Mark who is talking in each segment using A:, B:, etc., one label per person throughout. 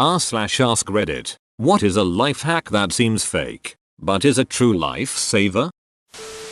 A: r/ask Reddit. What is a life hack that seems fake, but is a true lifesaver?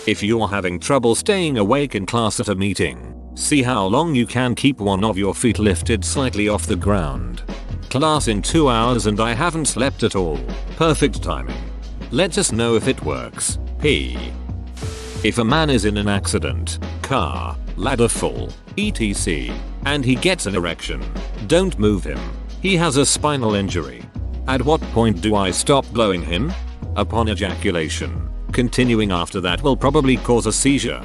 A: If you're having trouble staying awake in class at a meeting, see how long you can keep one of your feet lifted slightly off the ground. Class in 2 hours and I haven't slept at all. Perfect timing. Let us know if it works. P. If a man is in an accident, car, ladder fall, etc., and he gets an erection, don't move him. He has a spinal injury. At what point do I stop blowing him? Upon ejaculation. Continuing after that will probably cause a seizure.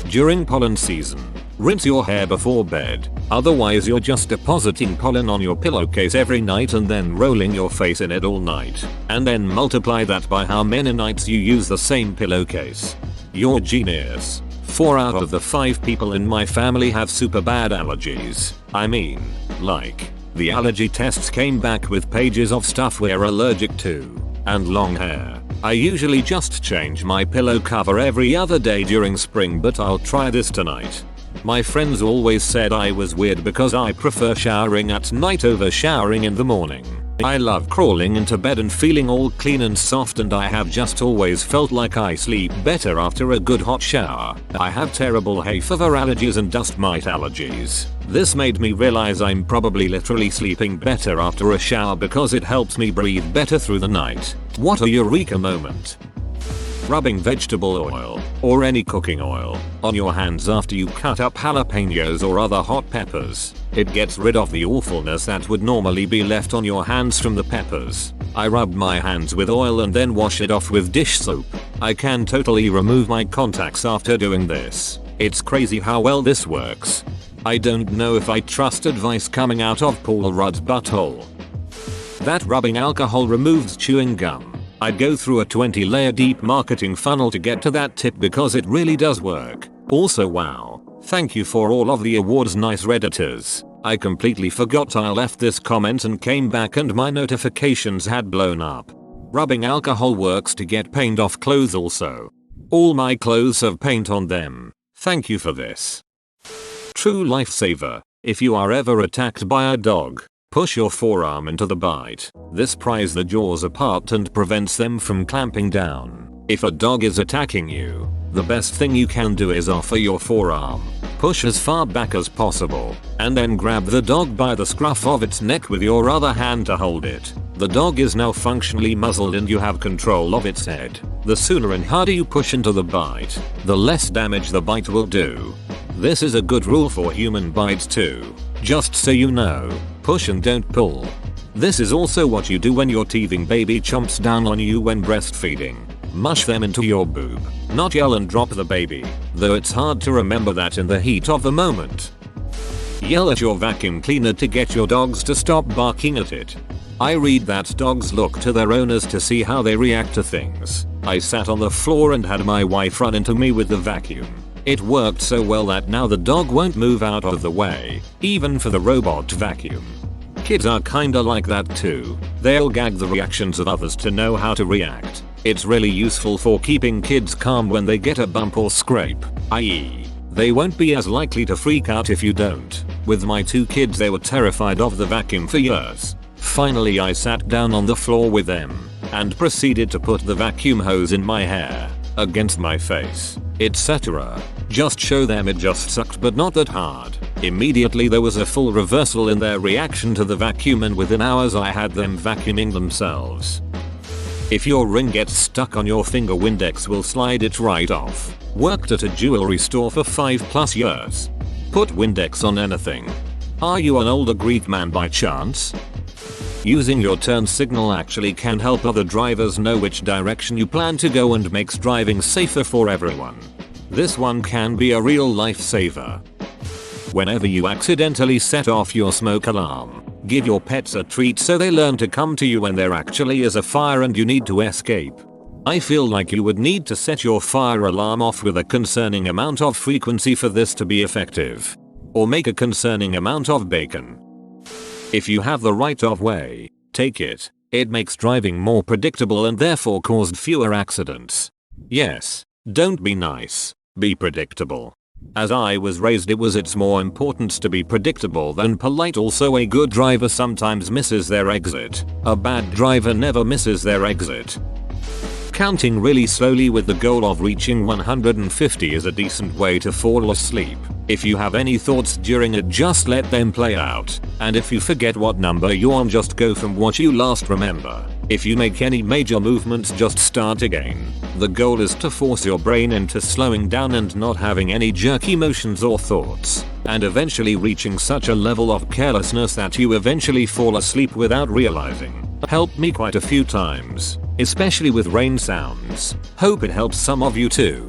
A: During pollen season, rinse your hair before bed, otherwise you're just depositing pollen on your pillowcase every night and then rolling your face in it all night, and then multiply that by how many nights you use the same pillowcase. You're genius. 4 out of the 5 people in my family have super bad allergies. I mean, like, the allergy tests came back with pages of stuff we're allergic to, and long hair. I usually just change my pillow cover every other day during spring, but I'll try this tonight. My friends always said I was weird because I prefer showering at night over showering in the morning. I love crawling into bed and feeling all clean and soft, and I have just always felt like I sleep better after a good hot shower. I have terrible hay fever allergies and dust mite allergies. This made me realize I'm probably literally sleeping better after a shower because it helps me breathe better through the night. What a eureka moment. Rubbing vegetable oil, or any cooking oil, on your hands after you cut up jalapenos or other hot peppers. It gets rid of the awfulness that would normally be left on your hands from the peppers. I rub my hands with oil and then wash it off with dish soap. I can totally remove my contacts after doing this. It's crazy how well this works. I don't know if I trust advice coming out of Paul Rudd's butthole. That rubbing alcohol removes chewing gum. I'd go through a 20-layer deep marketing funnel to get to that tip because it really does work. Also, wow. Thank you for all of the awards, nice Redditors. I completely forgot I left this comment and came back and my notifications had blown up. Rubbing alcohol works to get paint off clothes also. All my clothes have paint on them. Thank you for this. True lifesaver. If you are ever attacked by a dog, push your forearm into the bite. This pries the jaws apart and prevents them from clamping down. If a dog is attacking you, the best thing you can do is offer your forearm. Push as far back as possible, and then grab the dog by the scruff of its neck with your other hand to hold it. The dog is now functionally muzzled and you have control of its head. The sooner and harder you push into the bite, the less damage the bite will do. This is a good rule for human bites too. Just so you know, push and don't pull. This is also what you do when your teething baby chomps down on you when breastfeeding. Mush them into your boob, not yell and drop the baby, though it's hard to remember that in the heat of the moment. Yell at your vacuum cleaner to get your dogs to stop barking at it. I read that dogs look to their owners to see how they react to things. I sat on the floor and had my wife run into me with the vacuum. It worked so well that now the dog won't move out of the way, even for the robot vacuum. Kids are kinda like that too. They'll gag the reactions of others to know how to react. It's really useful for keeping kids calm when they get a bump or scrape, i.e., they won't be as likely to freak out if you don't. With my 2 kids, they were terrified of the vacuum for years. Finally I sat down on the floor with them and proceeded to put the vacuum hose in my hair, against my face, etc. Just show them it just sucked, but not that hard. Immediately there was a full reversal in their reaction to the vacuum, and within hours I had them vacuuming themselves. If your ring gets stuck on your finger, Windex will slide it right off. Worked at a jewelry store for 5+ years. Put Windex on anything. Are you an older Greek man by chance? Using your turn signal actually can help other drivers know which direction you plan to go and makes driving safer for everyone. This one can be a real lifesaver. Whenever you accidentally set off your smoke alarm, give your pets a treat so they learn to come to you when there actually is a fire and you need to escape. I feel like you would need to set your fire alarm off with a concerning amount of frequency for this to be effective. Or make a concerning amount of bacon. If you have the right of way, take it. It makes driving more predictable and therefore caused fewer accidents. Yes, don't be nice, be predictable. As I was raised, it's more important to be predictable than polite. Also, a good driver sometimes misses their exit. A bad driver never misses their exit. Counting really slowly with the goal of reaching 150 is a decent way to fall asleep. If you have any thoughts during it, just let them play out. And if you forget what number you're on, just go from what you last remember. If you make any major movements, just start again. The goal is to force your brain into slowing down and not having any jerky motions or thoughts, and eventually reaching such a level of carelessness that you eventually fall asleep without realizing. Helped me quite a few times, especially with rain sounds. Hope it helps some of you too.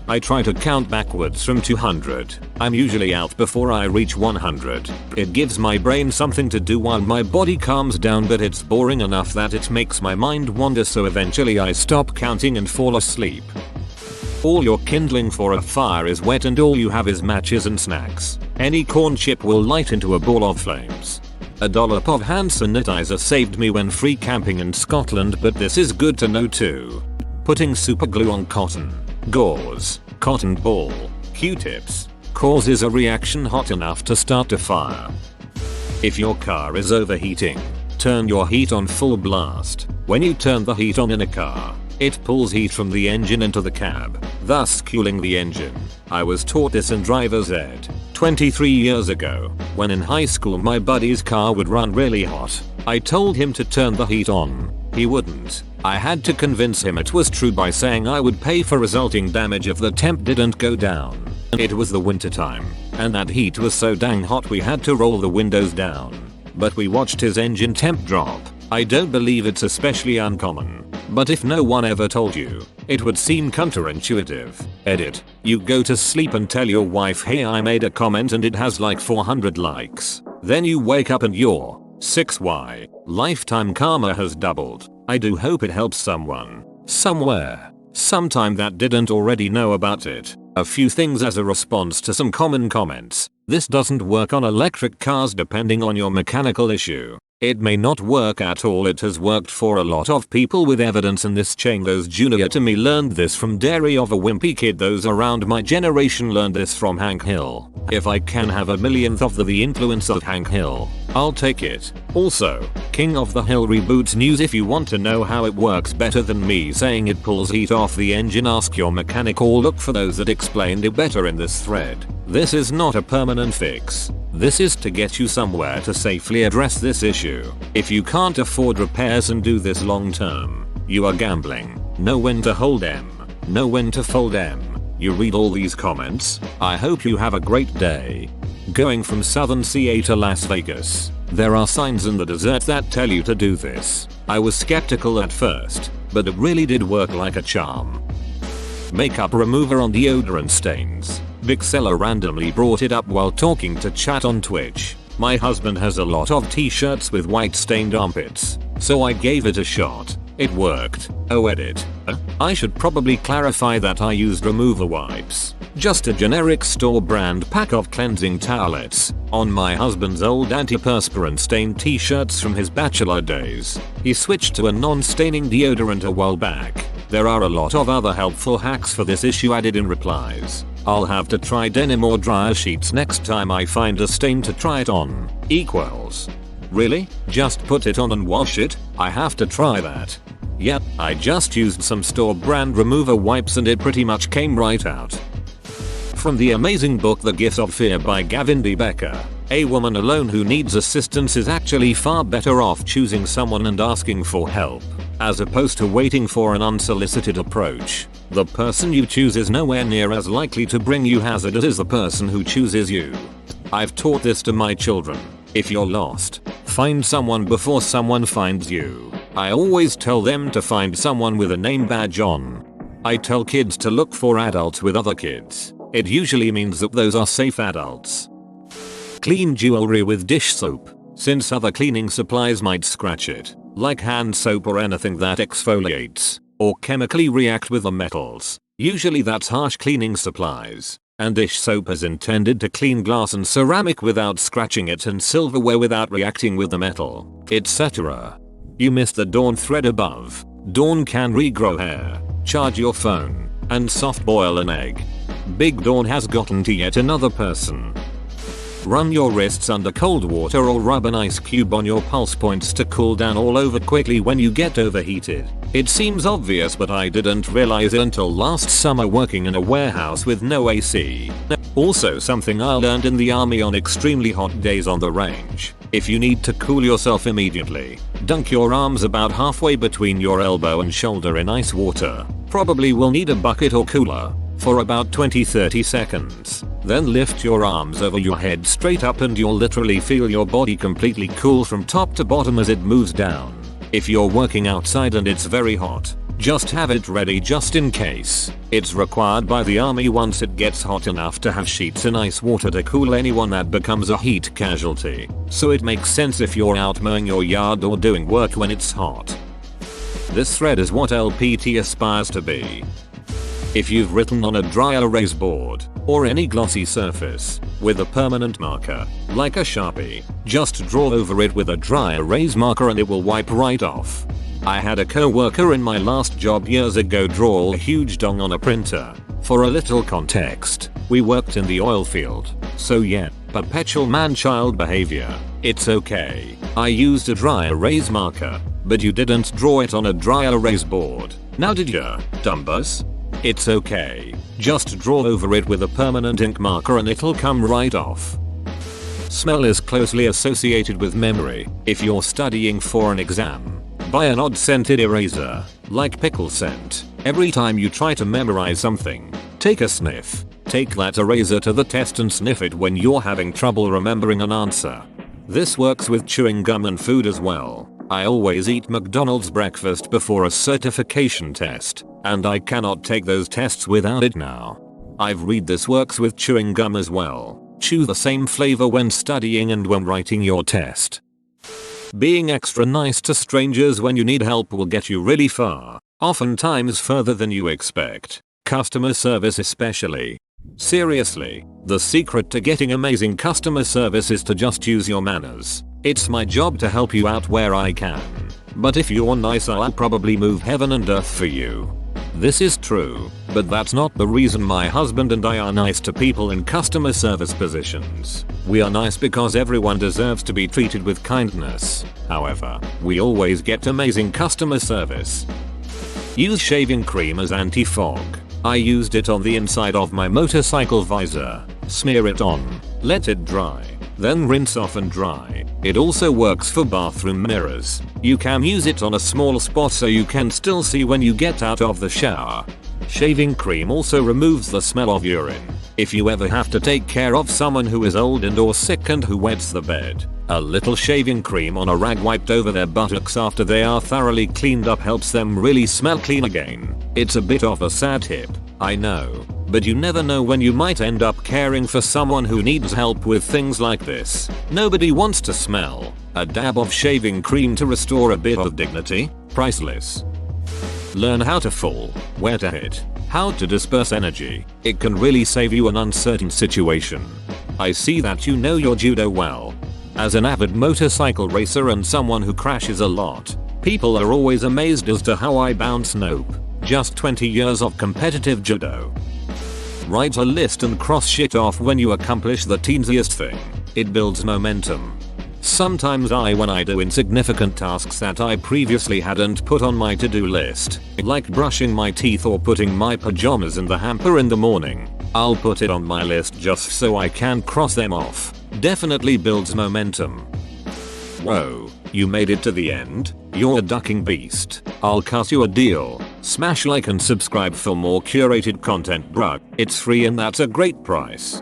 A: I try to count backwards from 200. I'm usually out before I reach 100. It gives my brain something to do while my body calms down, but it's boring enough that it makes my mind wander, so eventually I stop counting and fall asleep. All your kindling for a fire is wet and all you have is matches and snacks. Any corn chip will light into a ball of flames. A dollop of hand sanitizer saved me when free camping in Scotland, but this is good to know too. Putting super glue on cotton, gauze, cotton ball, Q-tips causes a reaction hot enough to start a fire. If your car is overheating, turn your heat on full blast. When you turn the heat on in a car, it pulls heat from the engine into the cab, thus cooling the engine. I was taught this in driver's ed 23 years ago. When in high school my buddy's car would run really hot, I told him to turn the heat on. He wouldn't. I had to convince him it was true by saying I would pay for resulting damage if the temp didn't go down. It was the winter time, and that heat was so dang hot we had to roll the windows down. But we watched his engine temp drop. I don't believe it's especially uncommon, but if no one ever told you, it would seem counterintuitive. Edit. You go to sleep and tell your wife, hey, I made a comment and it has like 400 likes. Then you wake up and you're 6y. Lifetime karma has doubled. I do hope it helps someone, somewhere, sometime that didn't already know about it. A few things as a response to some common comments. This doesn't work on electric cars depending on your mechanical issue. It may not work at all. It has worked for a lot of people with evidence in this chain. Those junior to me learned this from Diary of a Wimpy Kid. Those around my generation learned this from Hank Hill. If I can have a millionth of the influence of Hank Hill, I'll take it. Also, King of the Hill reboots news. If you want to know how it works better than me saying it pulls heat off the engine, ask your mechanic or look for those that explained it better in this thread. This is not a permanent fix. This is to get you somewhere to safely address this issue. If you can't afford repairs and do this long term, you are gambling. Know when to hold them. Know when to fold them. You read all these comments. I hope you have a great day. Going from southern CA to Las Vegas. There are signs in the desert that tell you to do this. I was skeptical at first, but it really did work like a charm. Makeup remover on deodorant stains. Big seller randomly brought it up while talking to chat on Twitch. My husband has a lot of t-shirts with white stained armpits, so I gave it a shot. It worked. Oh, edit. I should probably clarify that I used remover wipes. Just a generic store brand pack of cleansing towelettes on my husband's old antiperspirant stained t-shirts from his bachelor days. He switched to a non-staining deodorant a while back. There are a lot of other helpful hacks for this issue added in replies. I'll have to try denim or dryer sheets next time I find a stain to try it on. Equals. Really? Just put it on and wash it? I have to try that. Yep, I just used some store brand remover wipes and it pretty much came right out. From the amazing book The Gift of Fear by Gavin D. Becker, a woman alone who needs assistance is actually far better off choosing someone and asking for help, as opposed to waiting for an unsolicited approach. The person you choose is nowhere near as likely to bring you hazard as the person who chooses you. I've taught this to my children. If you're lost, find someone before someone finds you. I always tell them to find someone with a name badge on. I tell kids to look for adults with other kids. It usually means that those are safe adults. Clean jewelry with dish soap, since other cleaning supplies might scratch it, like hand soap or anything that exfoliates or chemically react with the metals. Usually that's harsh cleaning supplies. And dish soap is intended to clean glass and ceramic without scratching it and silverware without reacting with the metal, etc. You missed the Dawn thread above. Dawn can regrow hair, charge your phone, and soft boil an egg. Big Dawn has gotten to yet another person. Run your wrists under cold water or rub an ice cube on your pulse points to cool down all over quickly when you get overheated. It seems obvious, but I didn't realize it until last summer working in a warehouse with no AC. Also something I learned in the army: on extremely hot days on the range, if you need to cool yourself immediately, dunk your arms about halfway between your elbow and shoulder in ice water. Probably will need a bucket or cooler. For about 20-30 seconds. Then lift your arms over your head straight up and you'll literally feel your body completely cool from top to bottom as it moves down. If you're working outside and it's very hot, just have it ready just in case. It's required by the army once it gets hot enough to have sheets in ice water to cool anyone that becomes a heat casualty. So it makes sense if you're out mowing your yard or doing work when it's hot. This thread is what LPT aspires to be. If you've written on a dry erase board, or any glossy surface, with a permanent marker, like a Sharpie, just draw over it with a dry erase marker and it will wipe right off. I had a co-worker in my last job years ago draw a huge dong on a printer. For a little context, we worked in the oil field, so yeah, perpetual man-child behavior. It's okay. I used a dry erase marker, but you didn't draw it on a dry erase board. Now did ya, dumbus? It's okay. Just draw over it with a permanent ink marker and it'll come right off. Smell is closely associated with memory. If you're studying for an exam, buy an odd scented eraser, like pickle scent. Every time you try to memorize something, take a sniff. Take that eraser to the test and sniff it when you're having trouble remembering an answer. This works with chewing gum and food as well. I always eat McDonald's breakfast before a certification test, and I cannot take those tests without it now. I've read this works with chewing gum as well. Chew the same flavor when studying and when writing your test. Being extra nice to strangers when you need help will get you really far, oftentimes further than you expect. Customer service especially. Seriously, the secret to getting amazing customer service is to just use your manners. It's my job to help you out where I can. But if you're nice, I'll probably move heaven and earth for you. This is true, but that's not the reason my husband and I are nice to people in customer service positions. We are nice because everyone deserves to be treated with kindness. However, we always get amazing customer service. Use shaving cream as anti-fog. I used it on the inside of my motorcycle visor. Smear it on, let it dry, then rinse off and dry. It also works for bathroom mirrors. You can use it on a small spot so you can still see when you get out of the shower. Shaving cream also removes the smell of urine. If you ever have to take care of someone who is old and or sick and who wets the bed, a little shaving cream on a rag wiped over their buttocks after they are thoroughly cleaned up helps them really smell clean again. It's a bit of a sad tip, I know, but you never know when you might end up caring for someone who needs help with things like this. Nobody wants to smell. A dab of shaving cream to restore a bit of dignity? Priceless. Learn how to fall, where to hit, how to disperse energy. It can really save you an uncertain situation. I see that you know your judo well. As an avid motorcycle racer and someone who crashes a lot, people are always amazed as to how I bounce. Nope. Just 20 years of competitive judo. Write a list and cross shit off when you accomplish the teensiest thing. It builds momentum. Sometimes when I do insignificant tasks that I previously hadn't put on my to-do list, like brushing my teeth or putting my pajamas in the hamper in the morning, I'll put it on my list just so I can cross them off. Definitely builds momentum. Whoa, you made it to the end? You're a ducking beast. I'll cut you a deal. Smash like and subscribe for more curated content, bruh. It's free and that's a great price.